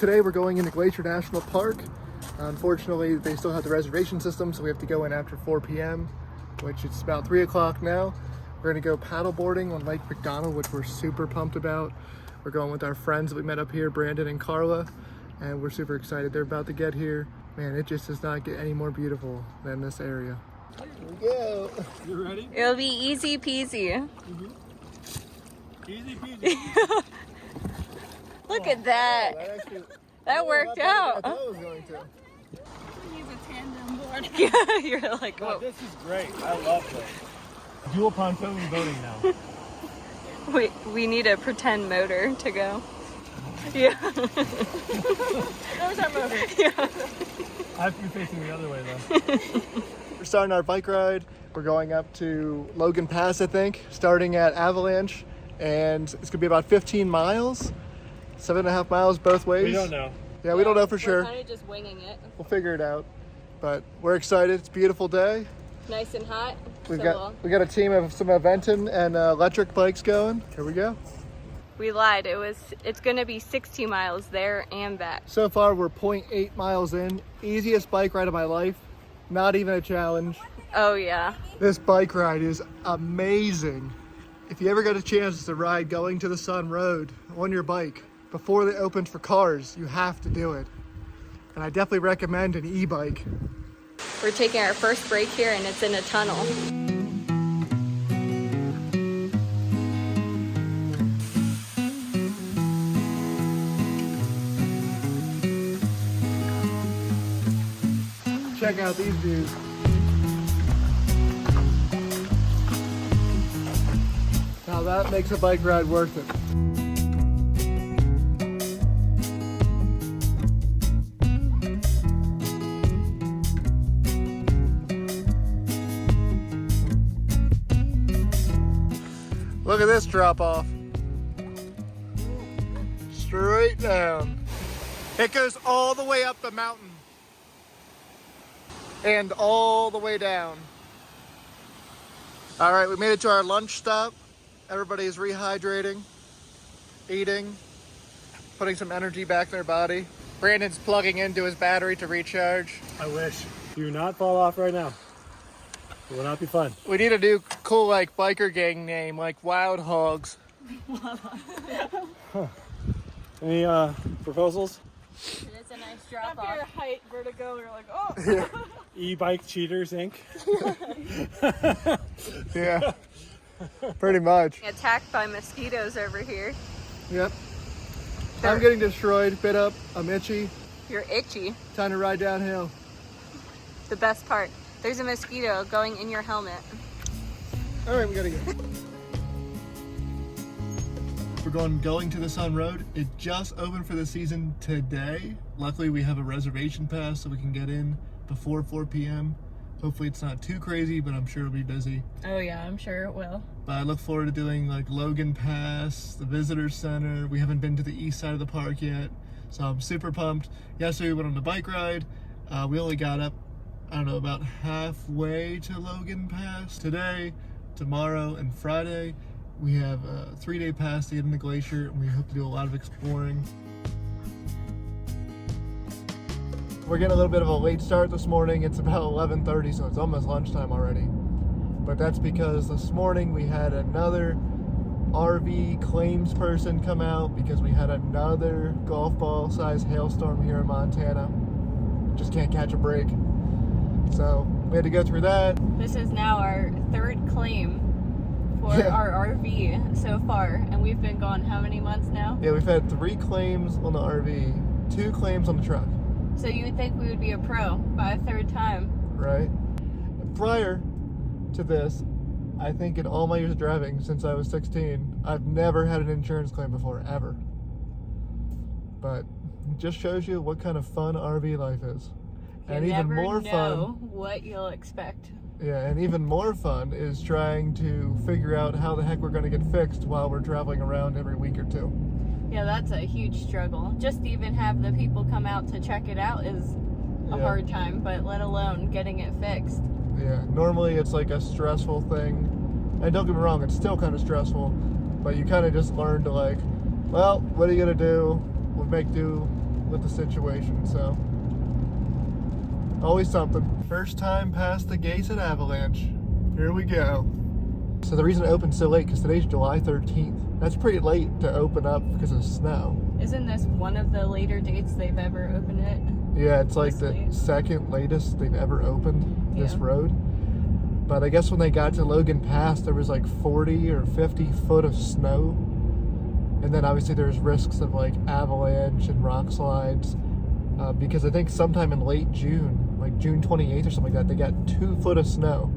Today we're going into Glacier National Park. Unfortunately, they still have the reservation system, so we have to go in after 4 p.m., which it's about 3 o'clock now. We're gonna go paddle boarding on Lake McDonald, which we're super pumped about. We're going with our friends that we met up here, Brandon and Carla, and we're super excited. They're about to get here. Man, it just does not get any more beautiful than this area. Here we go. You ready? It'll be easy peasy. Easy peasy. Look at that. That worked out. I thought it was going to. Use a tandem board. Yeah, you're like, Oh, whoa. this is great. I love this. Dual pontoon boating now. We need a pretend motor to go. Yeah. There's our motor. Yeah. I have to be facing the other way though. We're starting our bike ride. We're going up to Logan Pass, I think, starting at Avalanche, and it's gonna be about 15 miles, 7.5 miles both ways. We don't know. Yeah, we don't know for sure. We're kind of just winging it. We'll figure it out, but we're excited. It's a beautiful day. Nice and hot. We got a team of some Aventon and electric bikes going. Here we go. We lied. It's gonna be 60 miles there and back. So far, we're 0.8 miles in. Easiest bike ride of my life. Not even a challenge. Oh yeah. This bike ride is amazing. If you ever get a chance to ride Going to the Sun Road on your bike before they opened for cars, you have to do it. And I definitely recommend an e-bike. We're taking our first break here and it's in a tunnel. Check out these views. Now that makes a bike ride worth it. Look at this drop off. Straight down. It goes all the way up the mountain. And all the way down. All right, we made it to our lunch stop. Everybody's rehydrating, eating, putting some energy back in their body. Brandon's plugging into his battery to recharge. I wish. Do not fall off right now. It will not be fun. We need a new cool like biker gang name, like Wild Hogs. Any proposals? It's a nice drop After your off. height vertigo, you're like, oh. E-Bike Cheaters Inc. Yeah, pretty much. Attacked by mosquitoes over here. Yep. I'm getting destroyed, bit up, I'm itchy. You're itchy. Time to ride downhill. The best part. There's a mosquito going in your helmet. All right, we gotta go. We're going to the Sun Road. It just opened for the season today. Luckily, we have a reservation pass so we can get in before 4 p.m. Hopefully it's not too crazy, but I'm sure it'll be busy. Oh yeah, I'm sure it will. But I look forward to doing like Logan Pass, the Visitor Center. We haven't been to the east side of the park yet, so I'm super pumped. Yesterday we went on the bike ride. We only got up, I don't know, about halfway to Logan Pass. Today, tomorrow, and Friday, we have a 3-day pass to get into Glacier, and we hope to do a lot of exploring. We're getting a little bit of a late start this morning. It's about 11:30, so it's almost lunchtime already. But that's because this morning we had another RV claims person come out because we had another golf ball size hailstorm here in Montana. Just can't catch a break. So we had to go through that. This is now our third claim for our RV so far, and we've been gone how many months now? Yeah, we've had 3 claims on the RV, 2 claims on the truck, So you would think we would be a pro by a third time. right? Prior to this, I think in all my years of driving since I was 16, I've never had an insurance claim before, ever. But it just shows you what kind of fun RV life is. And You even never more know fun, what you'll expect. yeah, and even more fun is trying to figure out how the heck we're going to get fixed while we're traveling around every week or two. Yeah, that's a huge struggle. Just to even have the people come out to check it out is a Yeah. hard time, but let alone getting it fixed. Yeah, normally it's like a stressful thing. And don't get me wrong, it's still kind of stressful, but you kind of just learn to like, well, what are you going to do? We'll make do with the situation, so always something. First time past the gates at Avalanche. Here we go. So the reason it opened so late, because today's July 13th. That's pretty late to open up because of snow. Isn't this one of the later dates they've ever opened it? Yeah, it's like This the late. second latest they've ever opened this Yeah. road. But I guess when they got to Logan Pass, there was like 40 or 50 foot of snow. And then obviously there's risks of like avalanche and rock slides. Because I think sometime in late June, like June 28th or something like that, they got 2 foot of snow.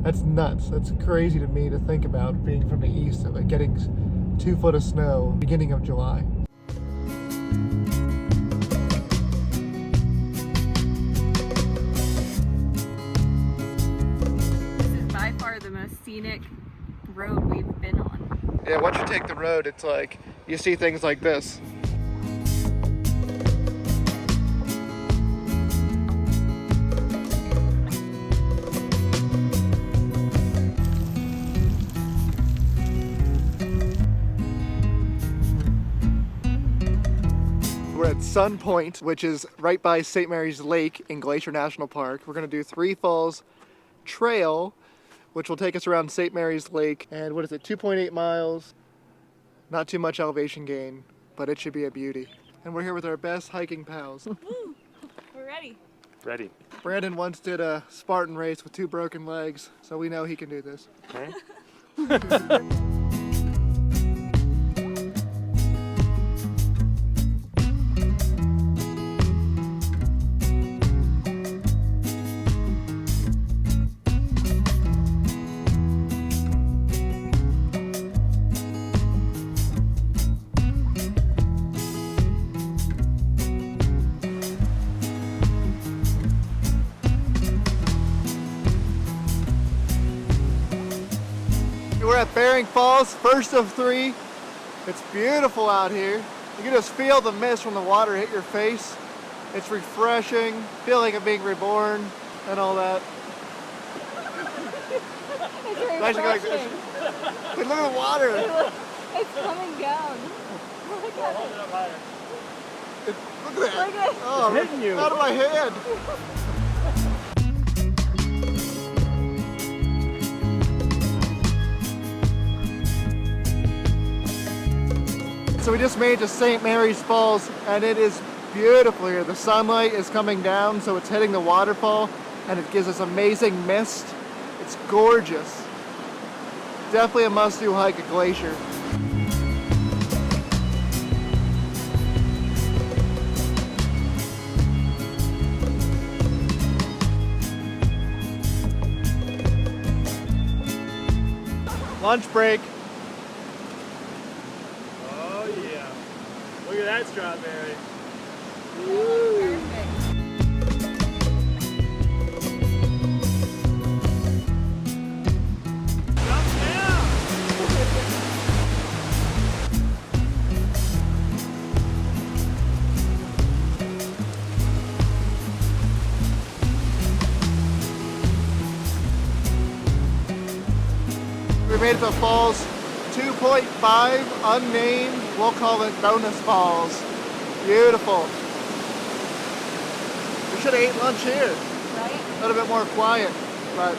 That's nuts. That's crazy to me to think about, being from the east, like getting 2 foot of snow beginning of July. This is by far the most scenic road we've been on. Yeah, once you take the road, it's like you see things like this. We're at Sun Point, which is right by St. Mary's Lake in Glacier National Park. We're gonna do Three Falls Trail, which will take us around St. Mary's Lake. And what is it, 2.8 miles? Not too much elevation gain, but it should be a beauty. And we're here with our best hiking pals. We're ready. Ready. Brandon once did a Spartan race with 2 broken legs, so we know he can do this. Okay. We're at Bering Falls, first of 3. It's beautiful out here. You can just feel the mist when the water hit your face. It's refreshing, feeling of being reborn, and all that. It's very Nice to go like this. refreshing. Hey, look at the water. It's coming down. Look at it. Up higher. Look at that. Look at it. Oh, It's hitting you. out of my hand. So we just made it to St. Mary's Falls, and it is beautiful here. The sunlight is coming down, so it's hitting the waterfall, and it gives us amazing mist. It's gorgeous. Definitely a must-do hike at Glacier. Lunch break. Oh yeah. Look at that strawberry. Perfect. Jump down. We made it to Falls 2.5, unnamed. We'll call it Bonus Falls. Beautiful. We should have ate lunch here. Right? A little bit more quiet, but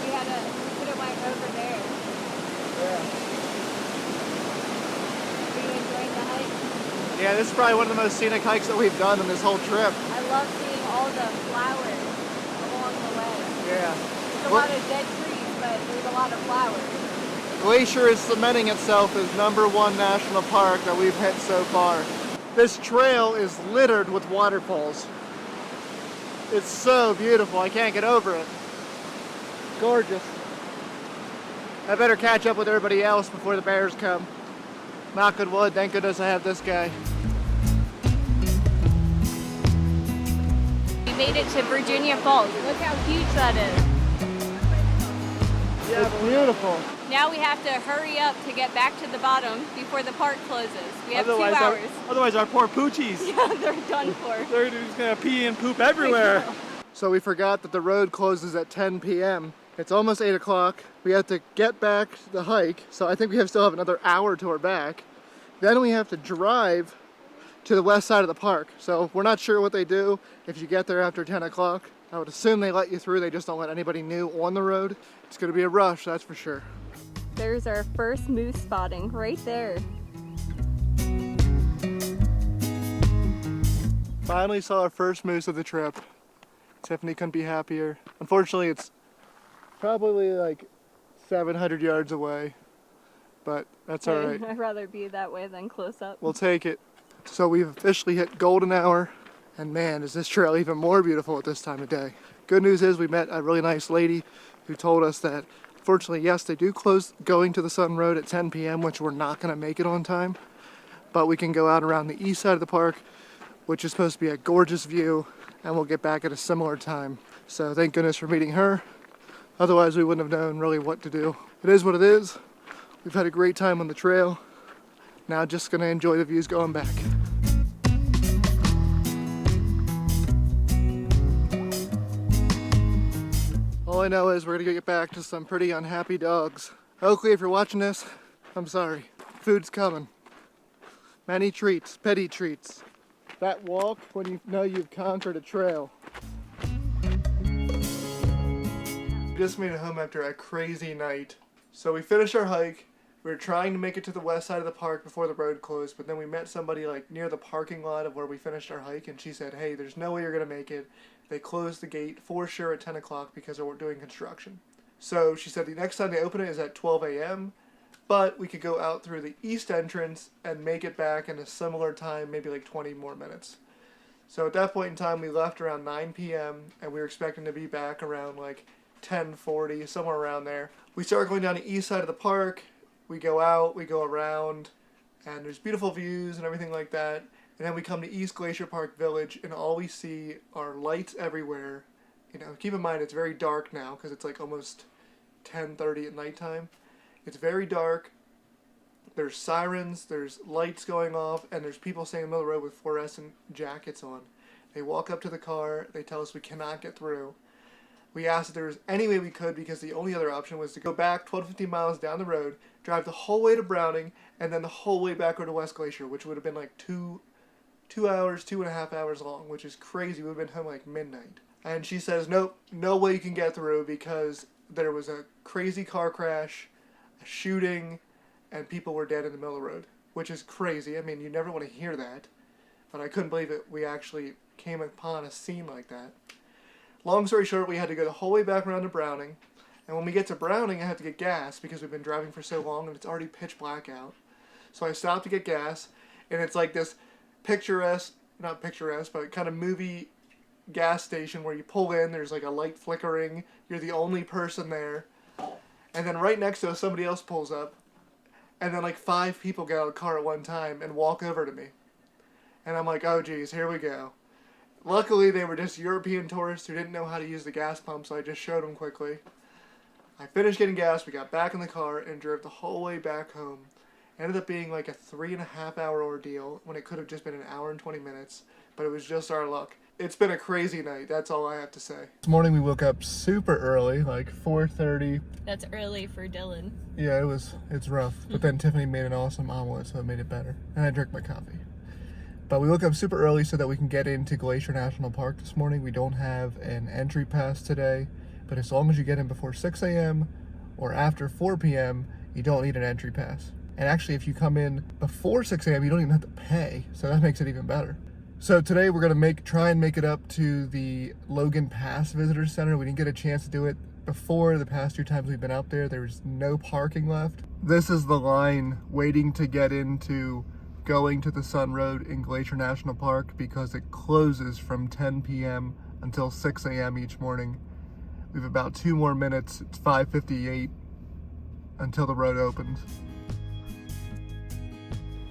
We had to put it right over there. yeah. Are you enjoying the hike? Yeah, this is probably one of the most scenic hikes that we've done on this whole trip. I love seeing all the flowers along the way. Yeah. There's a lot of dead trees, but there's a lot of flowers. Glacier is cementing itself as #1 national park that we've hit so far. This trail is littered with waterfalls. It's so beautiful, I can't get over it. Gorgeous. I better catch up with everybody else before the bears come. Knock on wood, thank goodness I have this guy. We made it to Virginia Falls. Look how huge that is. Yeah, it's beautiful. Now we have to hurry up to get back to the bottom before the park closes. We have 2 hours. Otherwise our poor poochies. Yeah, they're done for. They're just gonna pee and poop everywhere. So we forgot that the road closes at 10 p.m. It's almost 8 o'clock. We have to get back the hike, so I think we still have another hour to our back. Then we have to drive to the west side of the park. So we're not sure what they do if you get there after 10 o'clock. I would assume they let you through. They just don't let anybody new on the road. It's gonna be a rush, that's for sure. There's our first moose spotting right there. Finally saw our first moose of the trip. Tiffany couldn't be happier. Unfortunately, it's probably like 700 yards away, but that's all right. I'd rather be that way than close up. We'll take it. So we've officially hit golden hour, and man, is this trail even more beautiful at this time of day. Good news is we met a really nice lady who told us that, fortunately, yes, they do close going to the Sun Road at 10 p.m., which we're not going to make it on time, but we can go out around the east side of the park, which is supposed to be a gorgeous view, and we'll get back at a similar time. So thank goodness for meeting her. Otherwise, we wouldn't have known really what to do. It is what it is. We've had a great time on the trail. Now just gonna enjoy the views going back. All I know is we're gonna get back to some pretty unhappy dogs. Oakley, if you're watching this, I'm sorry. Food's coming. Many treats, petty treats. That walk when you know you've conquered a trail. Just made it home after a crazy night. So we finished our hike. We were trying to make it to the west side of the park before the road closed, but then we met somebody like near the parking lot of where we finished our hike, and she said, hey, there's no way you're gonna make it. They closed the gate for sure at 10 o'clock because they're doing construction. So she said the next time they open it is at 12 a.m., but we could go out through the east entrance and make it back in a similar time, maybe like 20 more minutes. So at that point in time, we left around 9 p.m., and we were expecting to be back around like 10:40, somewhere around there. We start going down the east side of the park. We go out, we go around, and there's beautiful views and everything like that. And then we come to East Glacier Park Village, and all we see are lights everywhere. You know, keep in mind it's very dark now because it's like almost 10:30 at nighttime. It's very dark. There's sirens, there's lights going off, and there's people standing in the middle of the road with fluorescent jackets on. They walk up to the car, they tell us we cannot get through. We asked if there was any way we could because the only other option was to go back 12 to 15 miles down the road, drive the whole way to Browning, and then the whole way back over to West Glacier, which would have been like 2 hours, 2.5 hours long, which is crazy. We would have been home like midnight. And she says, nope, no way you can get through because there was a crazy car crash, a shooting, and people were dead in the middle of the road, which is crazy. I mean, you never want to hear that, but I couldn't believe it. We actually came upon a scene like that. Long story short, we had to go the whole way back around to Browning, and when we get to Browning, I had to get gas because we've been driving for so long and it's already pitch black out. So I stopped to get gas, and it's like this picturesque, not picturesque, but kind of movie gas station where you pull in, there's like a light flickering, you're the only person there, and then right next to us, somebody else pulls up, and then like 5 people get out of the car at one time and walk over to me. And I'm like, oh geez, here we go. Luckily, they were just European tourists who didn't know how to use the gas pump, so I just showed them quickly. I finished getting gas, we got back in the car, and drove the whole way back home. It ended up being like a 3.5 hour ordeal when it could have just been an hour and 20 minutes, but it was just our luck. It's been a crazy night, that's all I have to say. This morning we woke up super early, like 4:30. That's early for Dylan. Yeah, it's rough, but then Tiffany made an awesome omelet, so it made it better. And I drank my coffee. But we woke up super early so that we can get into Glacier National Park this morning. We don't have an entry pass today, but as long as you get in before 6 a.m. or after 4 p.m., you don't need an entry pass. And actually, if you come in before 6 a.m., you don't even have to pay, so that makes it even better. So today we're gonna try and make it up to the Logan Pass Visitor Center. We didn't get a chance to do it before. The past 2 times we've been out there, there was no parking left. This is the line waiting to get into going to the Sun Road in Glacier National Park because it closes from 10 p.m. until 6 a.m. each morning. We have about 2 more minutes. It's 5:58 until the road opens.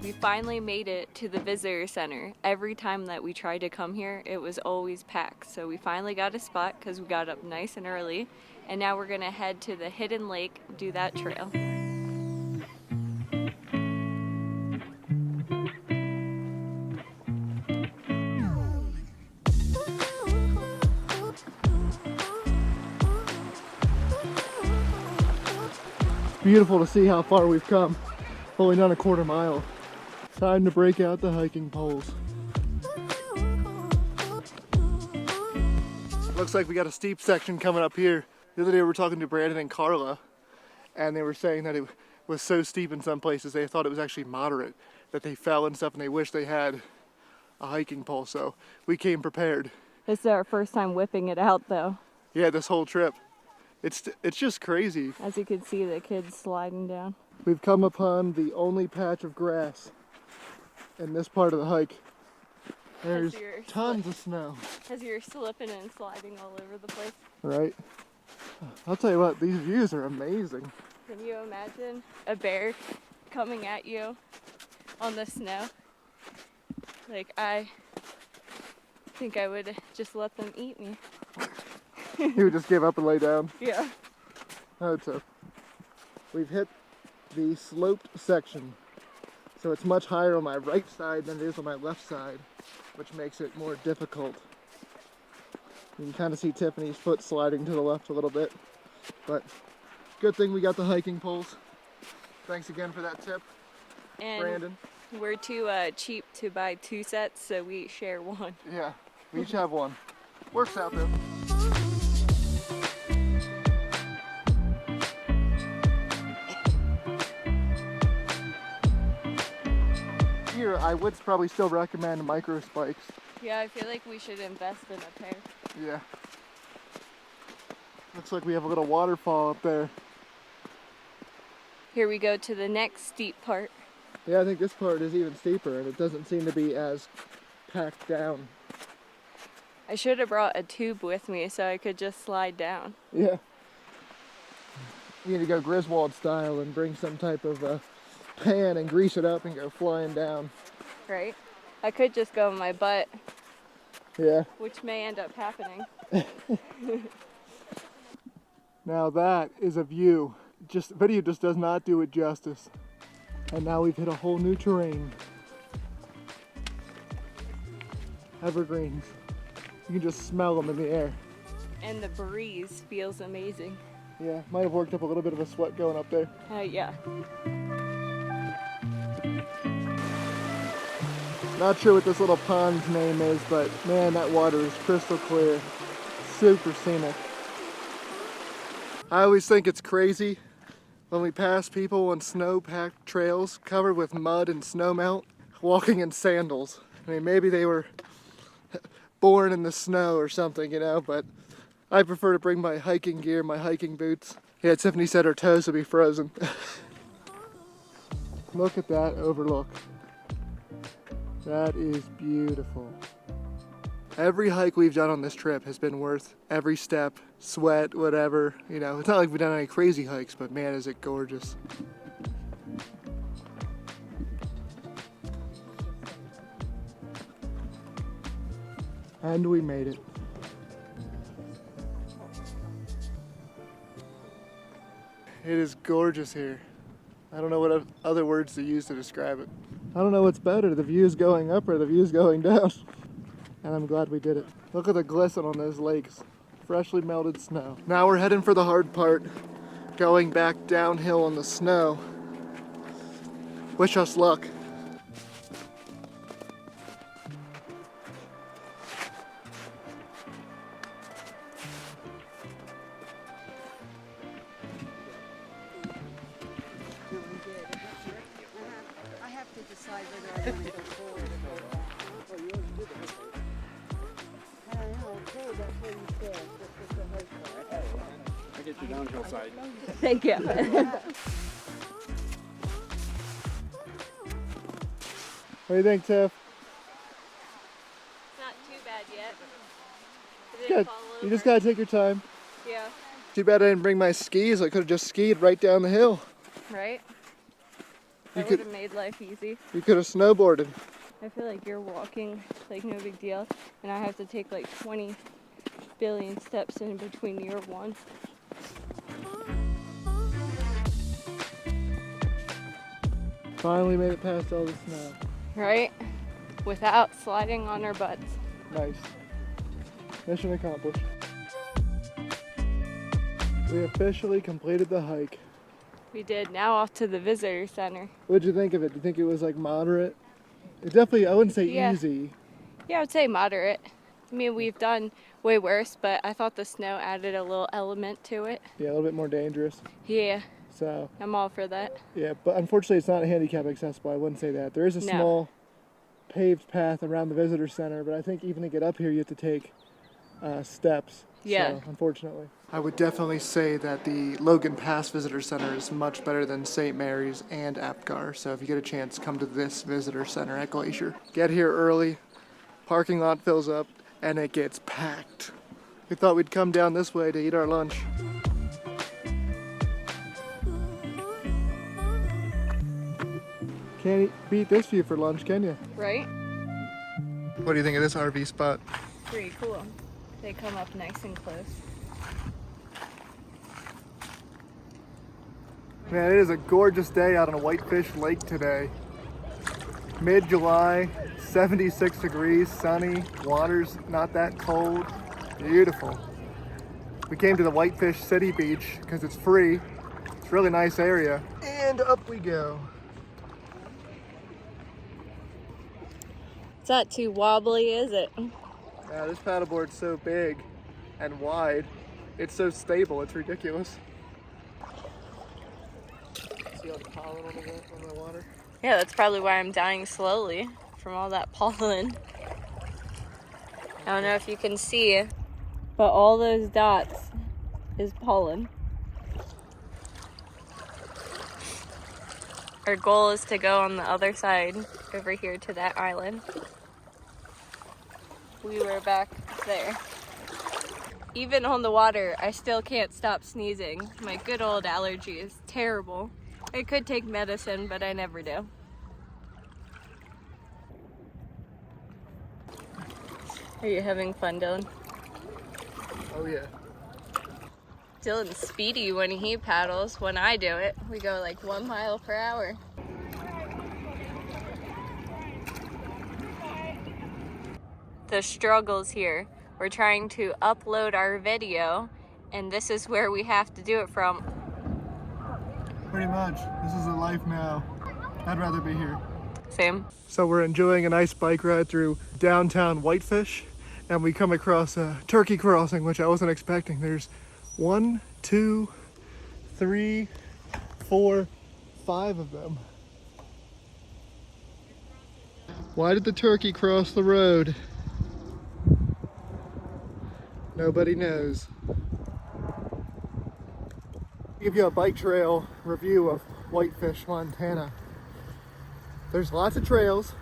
We finally made it to the visitor center. Every time that we tried to come here, it was always packed. So we finally got a spot because we got up nice and early. And now we're gonna head to the hidden lake, do that trail. Beautiful to see how far we've come. Only done a 1/4 mile. Time to break out the hiking poles. Looks like we got a steep section coming up here. The other day we were talking to Brandon and Carla, and they were saying that it was so steep in some places they thought it was actually moderate, that they fell and stuff, and they wish they had a hiking pole. So we came prepared. This is our first time whipping it out, though. Yeah, this whole trip. It's just crazy. As you can see, the kids sliding down. We've come upon the only patch of grass in this part of the hike. There's tons of snow. As you're slipping and sliding all over the place. Right? I'll tell you what, these views are amazing. Can you imagine a bear coming at you on the snow? Like, I think I would just let them eat me. You would just give up and lay down? Yeah. I hope so. We've hit the sloped section. So it's much higher on my right side than it is on my left side, which makes it more difficult. You can kind of see Tiffany's foot sliding to the left a little bit, but good thing we got the hiking poles. Thanks again for that tip, And Brandon. we're too cheap to buy 2 sets, so we share one. Yeah, we each have one. Works out though. Here, I would probably still recommend micro spikes. Yeah, I feel like we should invest in a pair. Yeah. Looks like we have a little waterfall up there. Here we go to the next steep part. Yeah, I think this part is even steeper and it doesn't seem to be as packed down. I should have brought a tube with me so I could just slide down. Yeah. You need to go Griswold style and bring some type of pan and grease it up and go flying down. Right? I could just go on my butt, Yeah. which may end up happening. Now that is a view. Video just does not do it justice. And now we've hit a whole new terrain. Evergreens. You can just smell them in the air. And the breeze feels amazing. Yeah, might have worked up a little bit of a sweat going up there. Yeah. Not sure what this little pond's name is, but man, that water is crystal clear. Super scenic. I always think it's crazy when we pass people on snow-packed trails covered with mud and snowmelt walking in sandals. I mean, maybe they were born in the snow or something, you know, but I prefer to bring my hiking gear, my hiking boots. Yeah, Tiffany said her toes would be frozen. Look at that overlook. That is beautiful. Every hike we've done on this trip has been worth every step, sweat, whatever. You know, it's not like we've done any crazy hikes, but man, is it gorgeous. And we made it. It is gorgeous here. I don't know what other words to use to describe it. I don't know what's better, the views going up or the views going down. And I'm glad we did it. Look at the glisten on those lakes. Freshly melted snow. Now we're heading for the hard part, going back downhill on the snow. Wish us luck. I have to decide whether I want to go forward or go back. I don't know, okay, that's what you said. That's the hard part. I get you downhill side. Thank you. What do you think, Tiff? Not too bad yet. Good. You just gotta take your time. Yeah. Too bad I didn't bring my skis. I could have just skied right down the hill. Right? You That could- would have made life easy. You could have snowboarded. I feel like you're walking like no big deal, and I have to take like 20 billion steps in between your one. Finally made it past all the snow. Right? Without sliding on our butts. Nice. Mission accomplished. We officially completed the hike. We did. Now off to the visitor center. What'd you think of it? Do you think it was like moderate? It definitely, I wouldn't say Yeah. easy. Yeah, I would say moderate. I mean, we've done way worse, but I thought the snow added a little element to it. Yeah, a little bit more dangerous. Yeah, So, I'm all for that. yeah, but unfortunately it's not handicap accessible. I wouldn't say that. There is a No. small paved path around the visitor center, but I think even to get up here you have to take steps. Yeah. So, unfortunately. I would definitely say that the Logan Pass Visitor Center is much better than St. Mary's and Apgar. So if you get a chance, come to this visitor center at Glacier. Get here early, parking lot fills up, and it gets packed. We thought we'd come down this way to eat our lunch. Can't beat this view for lunch, can you? Right? What do you think of this RV spot? Pretty cool. They come up nice and close. Man, it is a gorgeous day out on Whitefish Lake today. Mid-July, 76 degrees, sunny, water's not that cold, beautiful. We came to the Whitefish City Beach because it's free. It's a really nice area. And up we go. It's not too wobbly, is it? Yeah, this paddleboard's so big and wide. It's so stable, it's ridiculous. See all the pollen on the water? Yeah, that's probably why I'm dying slowly from all that pollen. I don't know if you can see, but all those dots is pollen. Our goal is to go on the other side over here to that island. We were back there. Even on the water, I still can't stop sneezing. My good old allergy is terrible. I could take medicine, but I never do. Are you having fun, Dylan? Oh yeah. Dylan's speedy when he paddles. When I do it, we go like 1 mile per hour. The struggles here. We're trying to upload our video, and this is where we have to do it from. Pretty much. This is a life now. I'd rather be here. Same. So we're enjoying a nice bike ride through downtown Whitefish, and we come across a turkey crossing, which I wasn't expecting. There's 1, 2, 3, 4, 5 of them. Why did the turkey cross the road? Nobody knows. Give you a bike trail review of Whitefish, Montana. There's lots of trails.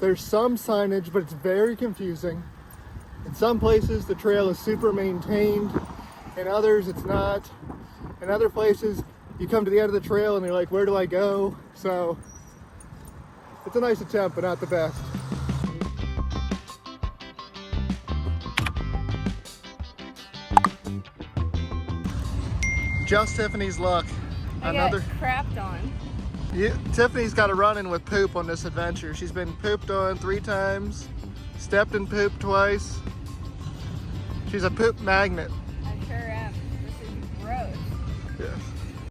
There's some signage, but it's very confusing. In some places, the trail is super maintained. In others, it's not. In other places, you come to the end of the trail and you're like, where do I go? So, it's a nice attempt, but not the best. Just Tiffany's luck. I got crapped on. Yeah, Tiffany's got a run-in with poop on this adventure. She's been pooped on 3 times, stepped in poop twice. She's a poop magnet.